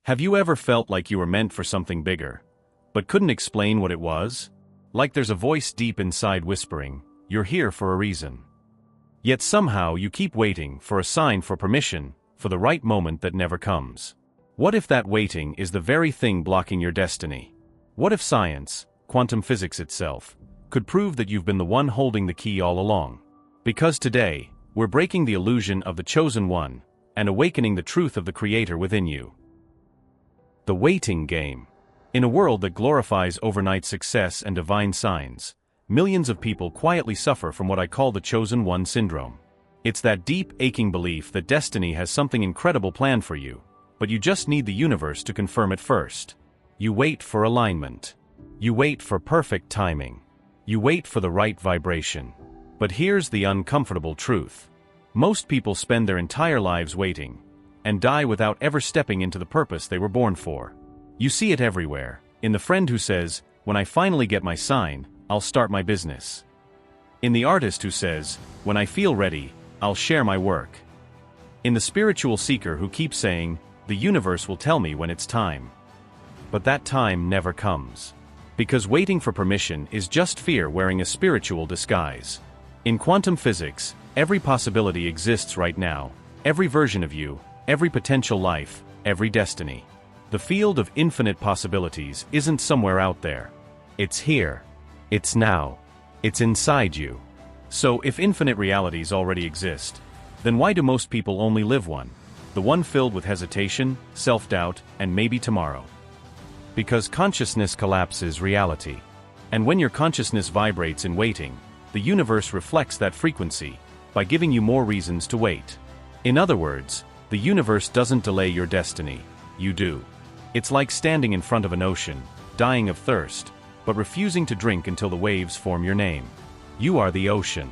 Have you ever felt like you were meant for something bigger, but couldn't explain what it was? Like there's a voice deep inside whispering, "You're here for a reason." Yet somehow you keep waiting for a sign, for permission, for the right moment that never comes. What if that waiting is the very thing blocking your destiny? What if science, quantum physics itself, could prove that you've been the one holding the key all along? Because today, we're breaking the illusion of the chosen one and awakening the truth of the creator within you. The waiting game. In a world that glorifies overnight success and divine signs, millions of people quietly suffer from what I call the chosen one syndrome. It's that deep, aching belief that destiny has something incredible planned for you, but you just need the universe to confirm it first. You wait for alignment. You wait for perfect timing. You wait for the right vibration. But here's the uncomfortable truth. Most people spend their entire lives waiting, and die without ever stepping into the purpose they were born for. You see it everywhere, in the friend who says, "When I finally get my sign, I'll start my business." In the artist who says, "When I feel ready, I'll share my work." In the spiritual seeker who keeps saying, "The universe will tell me when it's time." But that time never comes. Because waiting for permission is just fear wearing a spiritual disguise. In quantum physics, every possibility exists right now, every version of you, every potential life, every destiny. The field of infinite possibilities isn't somewhere out there. It's here. It's now. It's inside you. So if infinite realities already exist, then why do most people only live one? The one filled with hesitation, self-doubt, and maybe tomorrow. Because consciousness collapses reality. And when your consciousness vibrates in waiting, the universe reflects that frequency by giving you more reasons to wait. In other words, the universe doesn't delay your destiny, you do. It's like standing in front of an ocean, dying of thirst, but refusing to drink until the waves form your name. You are the ocean.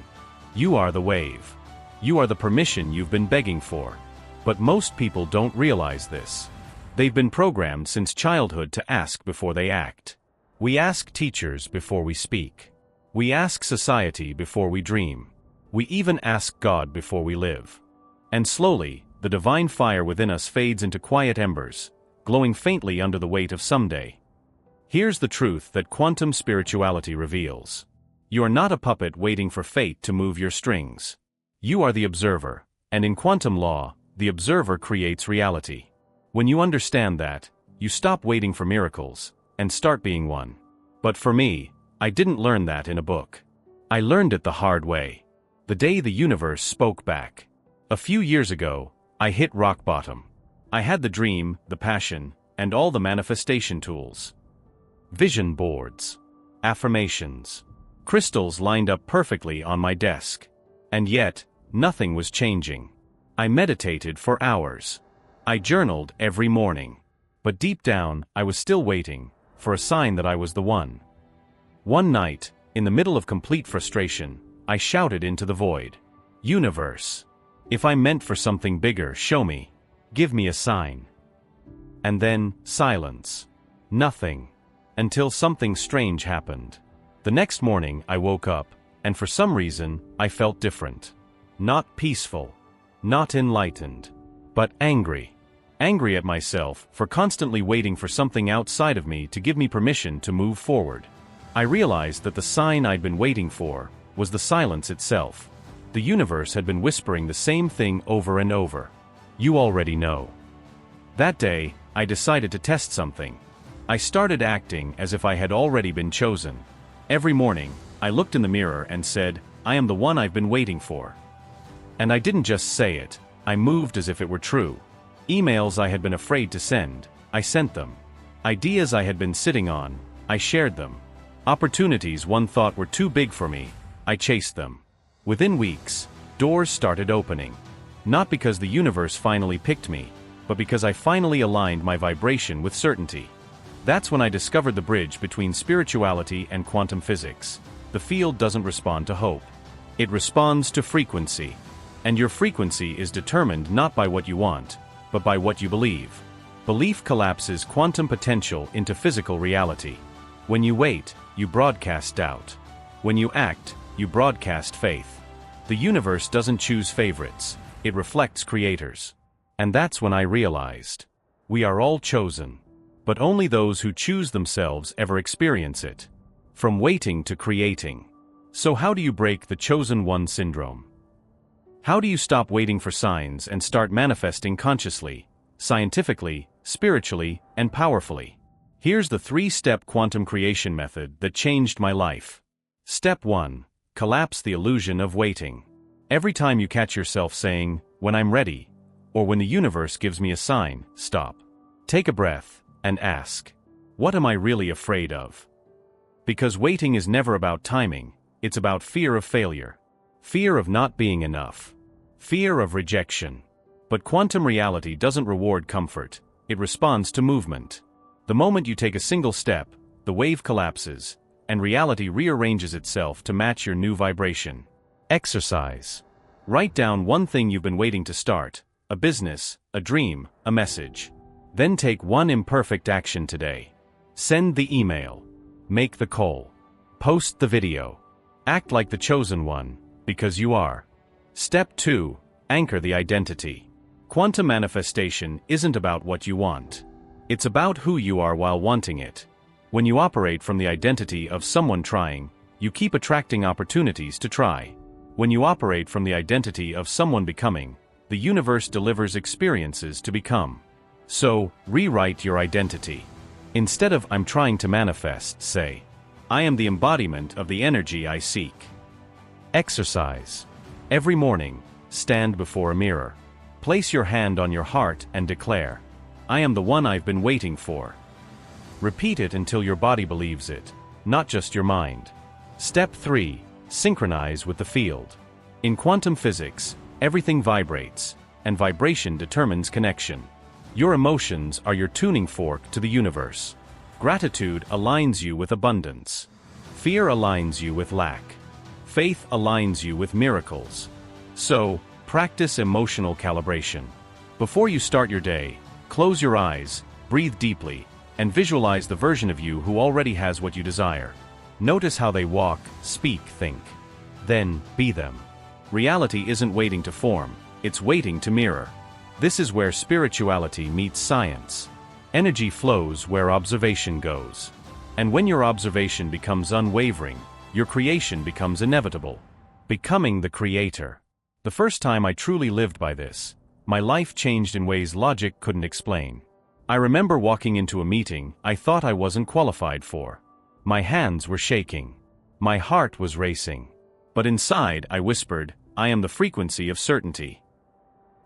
You are the wave. You are the permission you've been begging for. But most people don't realize this. They've been programmed since childhood to ask before they act. We ask teachers before we speak. We ask society before we dream. We even ask God before we live. And slowly, the divine fire within us fades into quiet embers, glowing faintly under the weight of someday. Here's the truth that quantum spirituality reveals. You are not a puppet waiting for fate to move your strings. You are the observer, and in quantum law, the observer creates reality. When you understand that, you stop waiting for miracles, and start being one. But for me, I didn't learn that in a book. I learned it the hard way. The day the universe spoke back. A few years ago, I hit rock bottom. I had the dream, the passion, and all the manifestation tools. Vision boards. Affirmations. Crystals lined up perfectly on my desk. And yet, nothing was changing. I meditated for hours. I journaled every morning. But deep down, I was still waiting for a sign that I was the one. One night, in the middle of complete frustration, I shouted into the void. "Universe, if I'm meant for something bigger, show me. Give me a sign." And then, silence. Nothing. Until something strange happened. The next morning, I woke up, and for some reason, I felt different. Not peaceful. Not enlightened. But angry. Angry at myself for constantly waiting for something outside of me to give me permission to move forward. I realized that the sign I'd been waiting for was the silence itself. The universe had been whispering the same thing over and over. You already know. That day, I decided to test something. I started acting as if I had already been chosen. Every morning, I looked in the mirror and said, "I am the one I've been waiting for." And I didn't just say it, I moved as if it were true. Emails I had been afraid to send, I sent them. Ideas I had been sitting on, I shared them. Opportunities one thought were too big for me, I chased them. Within weeks, doors started opening. Not because the universe finally picked me, but because I finally aligned my vibration with certainty. That's when I discovered the bridge between spirituality and quantum physics. The field doesn't respond to hope. It responds to frequency. And your frequency is determined not by what you want, but by what you believe. Belief collapses quantum potential into physical reality. When you wait, you broadcast doubt. When you act, you broadcast faith. The universe doesn't choose favorites, it reflects creators. And that's when I realized. We are all chosen. But only those who choose themselves ever experience it. From waiting to creating. So how do you break the chosen one syndrome? How do you stop waiting for signs and start manifesting consciously, scientifically, spiritually, and powerfully? Here's the 3-step quantum creation method that changed my life. Step 1. Collapse the illusion of waiting. Every time you catch yourself saying, "When I'm ready," or "When the universe gives me a sign," stop. Take a breath and ask, "What am I really afraid of?" Because waiting is never about timing, it's about fear of failure. Fear of not being enough. Fear of rejection. But quantum reality doesn't reward comfort, it responds to movement. The moment you take a single step, the wave collapses, and reality rearranges itself to match your new vibration. Exercise. Write down one thing you've been waiting to start, a business, a dream, a message. Then take one imperfect action today. Send the email. Make the call. Post the video. Act like the chosen one, because you are. Step 2. Anchor the identity. Quantum manifestation isn't about what you want. It's about who you are while wanting it. When you operate from the identity of someone trying, you keep attracting opportunities to try. When you operate from the identity of someone becoming, the universe delivers experiences to become. So, rewrite your identity. Instead of "I'm trying to manifest," say, "I am the embodiment of the energy I seek." Exercise. Every morning, stand before a mirror. Place your hand on your heart and declare, "I am the one I've been waiting for." Repeat it until your body believes it, not just your mind. Step 3. Synchronize with the field. In quantum physics, everything vibrates, and vibration determines connection. Your emotions are your tuning fork to the universe. Gratitude aligns you with abundance. Fear aligns you with lack. Faith aligns you with miracles. So, practice emotional calibration. Before you start your day, close your eyes, breathe deeply, and visualize the version of you who already has what you desire. Notice how they walk, speak, think. Then, be them. Reality isn't waiting to form, it's waiting to mirror. This is where spirituality meets science. Energy flows where observation goes. And when your observation becomes unwavering, your creation becomes inevitable. Becoming the creator. The first time I truly lived by this, my life changed in ways logic couldn't explain. I remember walking into a meeting I thought I wasn't qualified for. My hands were shaking. My heart was racing. But inside, I whispered, "I am the frequency of certainty."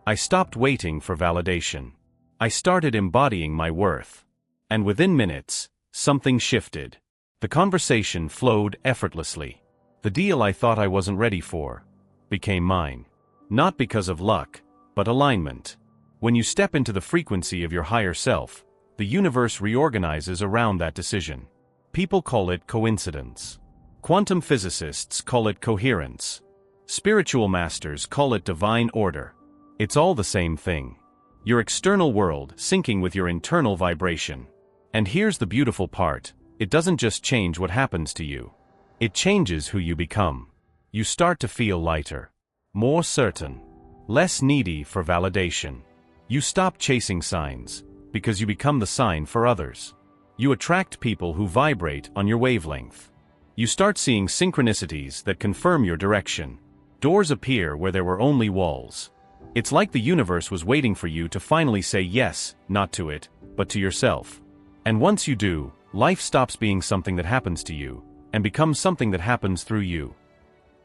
I stopped waiting for validation. I started embodying my worth. And within minutes, something shifted. The conversation flowed effortlessly. The deal I thought I wasn't ready for became mine. Not because of luck, but alignment. When you step into the frequency of your higher self, the universe reorganizes around that decision. People call it coincidence. Quantum physicists call it coherence. Spiritual masters call it divine order. It's all the same thing. Your external world syncing with your internal vibration. And here's the beautiful part, it doesn't just change what happens to you. It changes who you become. You start to feel lighter. More certain. Less needy for validation. You stop chasing signs, because you become the sign for others. You attract people who vibrate on your wavelength. You start seeing synchronicities that confirm your direction. Doors appear where there were only walls. It's like the universe was waiting for you to finally say yes, not to it, but to yourself. And once you do, life stops being something that happens to you, and becomes something that happens through you.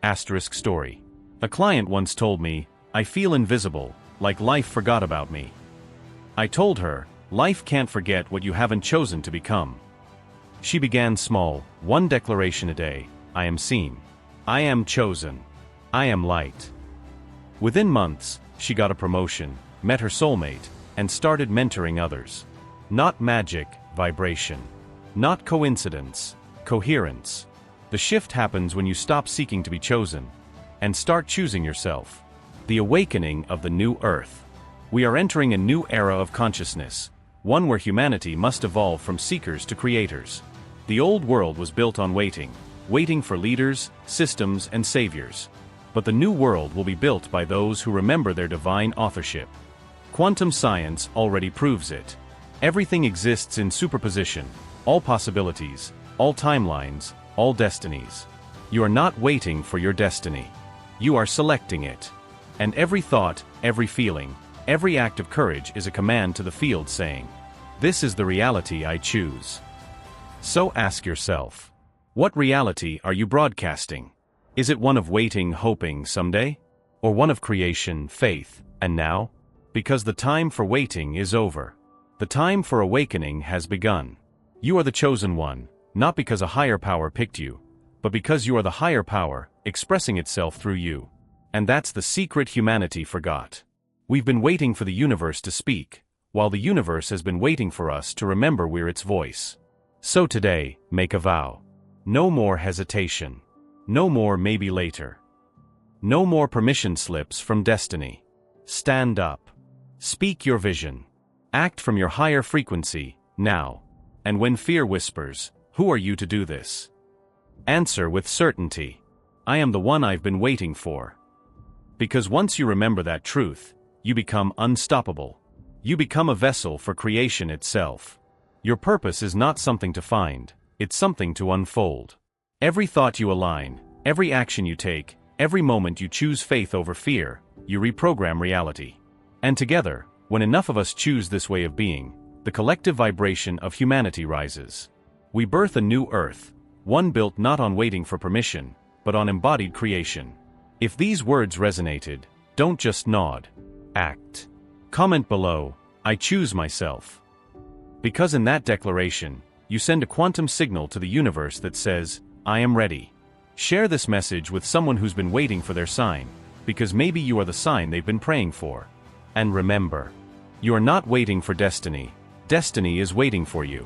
Asterisk story. A client once told me, "I feel invisible, like life forgot about me." I told her, life can't forget what you haven't chosen to become. She began small, one declaration a day, "I am seen. I am chosen. I am light." Within months, she got a promotion, met her soulmate, and started mentoring others. Not magic, vibration. Not coincidence, coherence. The shift happens when you stop seeking to be chosen, and start choosing yourself. The awakening of the new earth. We are entering a new era of consciousness, one where humanity must evolve from seekers to creators. The old world was built on waiting for leaders, systems, and saviors. But the new world will be built by those who remember their divine authorship. Quantum science already proves it. Everything exists in superposition, all possibilities, all timelines, all destinies. You are not waiting for your destiny. You are selecting it. And every thought, every feeling, every act of courage is a command to the field saying, "This is the reality I choose." So ask yourself, what reality are you broadcasting? Is it one of waiting, hoping someday? Or one of creation, faith, and now? Because the time for waiting is over. The time for awakening has begun. You are the chosen one, not because a higher power picked you, but because you are the higher power, expressing itself through you. And that's the secret humanity forgot. We've been waiting for the universe to speak, while the universe has been waiting for us to remember we're its voice. So today, make a vow. No more hesitation. No more maybe later. No more permission slips from destiny. Stand up. Speak your vision. Act from your higher frequency, now. And when fear whispers, "Who are you to do this?" Answer with certainty, "I am the one I've been waiting for." Because once you remember that truth, you become unstoppable. You become a vessel for creation itself. Your purpose is not something to find, it's something to unfold. Every thought you align, every action you take, every moment you choose faith over fear, you reprogram reality. And together, when enough of us choose this way of being, the collective vibration of humanity rises. We birth a new earth, one built not on waiting for permission, but on embodied creation. If these words resonated, don't just nod. Act. Comment below, "I choose myself." Because in that declaration, you send a quantum signal to the universe that says, "I am ready." Share this message with someone who's been waiting for their sign, because maybe you are the sign they've been praying for. And remember, you are not waiting for destiny. Destiny is waiting for you.